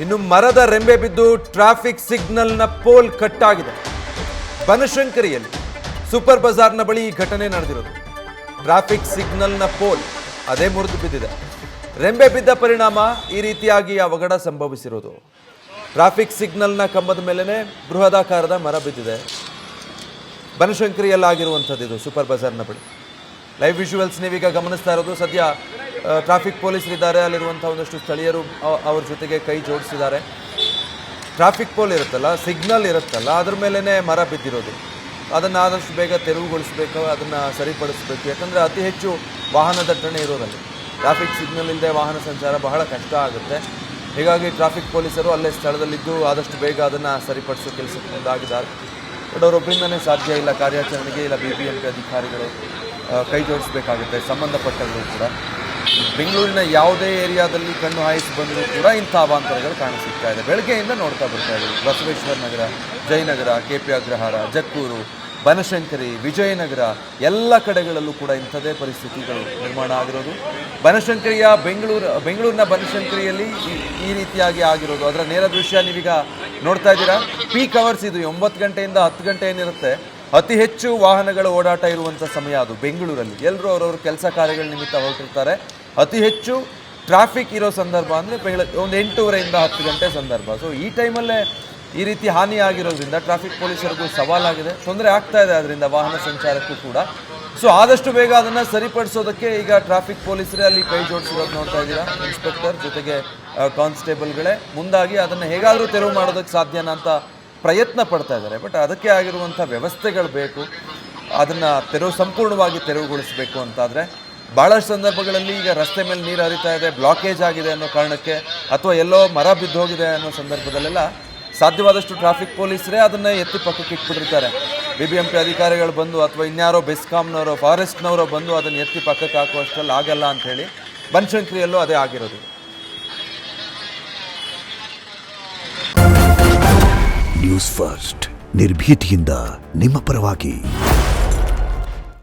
ಇನ್ನು ಮರದ ರೆಂಬೆ ಬಿದ್ದು ಟ್ರಾಫಿಕ್ ಸಿಗ್ನಲ್ನ ಪೋಲ್ ಕಟ್ ಆಗಿದೆ. ಬನಶಂಕರಿಯಲ್ಲಿ ಸೂಪರ್ ಬಜಾರ್ನ ಬಳಿ ಈ ಘಟನೆ ನಡೆದಿರೋದು. ಟ್ರಾಫಿಕ್ ಸಿಗ್ನಲ್ನ ಪೋಲ್ ಅದೇ ಮುರಿದು ಬಿದ್ದಿದೆ. ರೆಂಬೆ ಬಿದ್ದ ಪರಿಣಾಮ ಈ ರೀತಿಯಾಗಿ ಅವಘಡ ಸಂಭವಿಸಿರೋದು. ಟ್ರಾಫಿಕ್ ಸಿಗ್ನಲ್ನ ಕಂಬದ ಮೇಲೆನೆ ಬೃಹದಾಕಾರದ ಮರ ಬಿದ್ದಿದೆ. ಬನಶಂಕರಿಯಲ್ಲಾಗಿರುವಂಥದ್ದು ಇದು ಸೂಪರ್ ಬಜಾರ್ನ ಬಳಿ. ಲೈವ್ ವಿಜುವಲ್ಸ್ ನೀವೀಗ ಗಮನಿಸ್ತಾ ಇರೋದು. ಸದ್ಯ ಟ್ರಾಫಿಕ್ ಪೊಲೀಸರಿದ್ದಾರೆ, ಅಲ್ಲಿರುವಂಥ ಒಂದಷ್ಟು ಸ್ಥಳೀಯರು ಅವ್ರ ಜೊತೆಗೆ ಕೈ ಜೋಡಿಸಿದ್ದಾರೆ. ಟ್ರಾಫಿಕ್ ಪೋಲ್ ಇರುತ್ತಲ್ಲ, ಸಿಗ್ನಲ್ ಇರುತ್ತಲ್ಲ, ಅದ್ರ ಮೇಲೇ ಮರ ಬಿದ್ದಿರೋದು. ಅದನ್ನು ಆದಷ್ಟು ಬೇಗ ತೆರವುಗೊಳಿಸಬೇಕು, ಅದನ್ನು ಸರಿಪಡಿಸಬೇಕು. ಯಾಕಂದರೆ ಅತಿ ಹೆಚ್ಚು ವಾಹನ ದಟ್ಟಣೆ ಇರೋದಲ್ಲಿ ಟ್ರಾಫಿಕ್ ಸಿಗ್ನಲ್ ಇಲ್ಲದೆ ವಾಹನ ಸಂಚಾರ ಬಹಳ ಕಷ್ಟ ಆಗುತ್ತೆ. ಹೀಗಾಗಿ ಟ್ರಾಫಿಕ್ ಪೊಲೀಸರು ಅಲ್ಲೇ ಸ್ಥಳದಲ್ಲಿದ್ದು ಆದಷ್ಟು ಬೇಗ ಅದನ್ನು ಸರಿಪಡಿಸೋ ಕೆಲಸಕ್ಕೆ ಮುಂದಾಗಿದ್ದಾರೆ. ಬಟ್ ಅವರೊಬ್ಬರಿಂದನೇ ಸಾಧ್ಯ ಇಲ್ಲ ಕಾರ್ಯಾಚರಣೆಗೆ. ಇಲ್ಲ BBMP ಅಧಿಕಾರಿಗಳು ಕೈ ಜೋಡಿಸಬೇಕಾಗುತ್ತೆ, ಸಂಬಂಧಪಟ್ಟವರು ಕೂಡ. ಬೆಂಗಳೂರಿನ ಯಾವುದೇ ಏರಿಯಾದಲ್ಲಿ ಕಣ್ಣು ಹಾಯಿಸಿ ಬಂದರೂ ಕೂಡ ಇಂಥ ಅವಾಂತರಗಳು ಕಾಣಿಸುತ್ತಾ ಇದೆ. ಬೆಳಗ್ಗೆಯಿಂದ ನೋಡ್ತಾ ಬರ್ತಾ ಇದ್ದೀವಿ. ಬಸವೇಶ್ವರ ನಗರ, ಜಯನಗರ, KP ಅಗ್ರಹಾರ, ಜಕ್ಕೂರು, ಬನಶಂಕರಿ, ವಿಜಯನಗರ ಎಲ್ಲ ಕಡೆಗಳಲ್ಲೂ ಕೂಡ ಇಂಥದೇ ಪರಿಸ್ಥಿತಿಗಳು ನಿರ್ಮಾಣ ಆಗಿರೋದು. ಬನಶಂಕರಿಯ ಬೆಂಗಳೂರಿನ ಬನಶಂಕರಿಯಲ್ಲಿ ಈ ರೀತಿಯಾಗಿ ಆಗಿರೋದು. ಅದರ ನೇರ ದೃಶ್ಯ ನೀವೀಗ ನೋಡ್ತಾ ಇದ್ದೀರಾ. ಪೀಕ್ ಅವರ್ಸ್ ಇದು 9 ಗಂಟೆಯಿಂದ 10 ಗಂಟೆ ಏನಿರುತ್ತೆ, ಅತಿ ಹೆಚ್ಚು ವಾಹನಗಳ ಓಡಾಟ ಇರುವಂಥ ಸಮಯ ಅದು ಬೆಂಗಳೂರಲ್ಲಿ. ಎಲ್ಲರೂ ಅವರವ್ರ ಕೆಲಸ ಕಾರ್ಯಗಳ ನಿಮಿತ್ತ ಹೊರಟಿರ್ತಾರೆ. ಅತಿ ಹೆಚ್ಚು ಟ್ರಾಫಿಕ್ ಇರೋ ಸಂದರ್ಭ ಅಂದರೆ ಒಂದು 8:30ರಿಂದ 10 ಗಂಟೆ ಸಂದರ್ಭ. ಸೊ ಈ ಟೈಮಲ್ಲೇ ಈ ರೀತಿ ಹಾನಿ ಆಗಿರೋದ್ರಿಂದ ಟ್ರಾಫಿಕ್ ಪೊಲೀಸರಿಗೂ ಸವಾಲಾಗಿದೆ, ತೊಂದರೆ ಆಗ್ತಾ ಇದೆ ಅದರಿಂದ ವಾಹನ ಸಂಚಾರಕ್ಕೂ ಕೂಡ. ಸೊ ಆದಷ್ಟು ಬೇಗ ಅದನ್ನು ಸರಿಪಡಿಸೋದಕ್ಕೆ ಈಗ ಟ್ರಾಫಿಕ್ ಪೊಲೀಸರೇ ಅಲ್ಲಿ ಕೈ ಜೋಡಿಸಿರೋದು ನೋಡ್ತಾ ಇದ್ದೀರಾ. ಇನ್ಸ್ಪೆಕ್ಟರ್ ಜೊತೆಗೆ ಕಾನ್ಸ್ಟೇಬಲ್ಗಳೇ ಮುಂದಾಗಿ ಅದನ್ನು ಹೇಗಾದರೂ ತೆರವು ಮಾಡೋದಕ್ಕೆ ಸಾಧ್ಯನಾ ಅಂತ ಪ್ರಯತ್ನ ಪಡ್ತಾ ಇದ್ದಾರೆ. ಬಟ್ ಅದಕ್ಕೆ ಆಗಿರುವಂಥ ವ್ಯವಸ್ಥೆಗಳು ಬೇಕು. ಅದನ್ನು ಸಂಪೂರ್ಣವಾಗಿ ತೆರವುಗೊಳಿಸಬೇಕು ಅಂತಾದರೆ ಭಾಳಷ್ಟು ಸಂದರ್ಭಗಳಲ್ಲಿ ಈಗ ರಸ್ತೆ ಮೇಲೆ ನೀರು ಹರಿತಾ ಇದೆ, ಬ್ಲಾಕೇಜ್ ಆಗಿದೆ ಅನ್ನೋ ಕಾರಣಕ್ಕೆ, ಅಥವಾ ಎಲ್ಲೋ ಮರ ಬಿದ್ದು ಹೋಗಿದೆ ಅನ್ನೋ ಸಂದರ್ಭದಲ್ಲೆಲ್ಲ ಸಾಧ್ಯವಾದಷ್ಟು ಟ್ರಾಫಿಕ್ ಪೊಲೀಸರೇ ಅದನ್ನು ಎತ್ತಿ ಪಕ್ಕಕ್ಕೆ ಇಟ್ಬಿಟ್ಟಿರ್ತಾರೆ. BBMP ಅಧಿಕಾರಿಗಳು ಬಂದು ಅಥವಾ ಇನ್ಯಾರೋ ಬೆಸ್ಕಾಂನವರೋ ಫಾರೆಸ್ಟ್ನವರೋ ಬಂದು ಅದನ್ನು ಎತ್ತಿ ಪಕ್ಕಕ್ಕೆ ಹಾಕುವಷ್ಟರಲ್ಲಿ ಆಗಲ್ಲ ಅಂಥೇಳಿ ಬನಶಂಕರಿಯಲ್ಲೂ ಅದೇ ಆಗಿರೋದು. ನ್ಯೂಸ್ ಫಸ್ಟ್, ನಿರ್ಭೀತಿಯಿಂದ ನಿಮ್ಮ ಪರವಾಗಿ.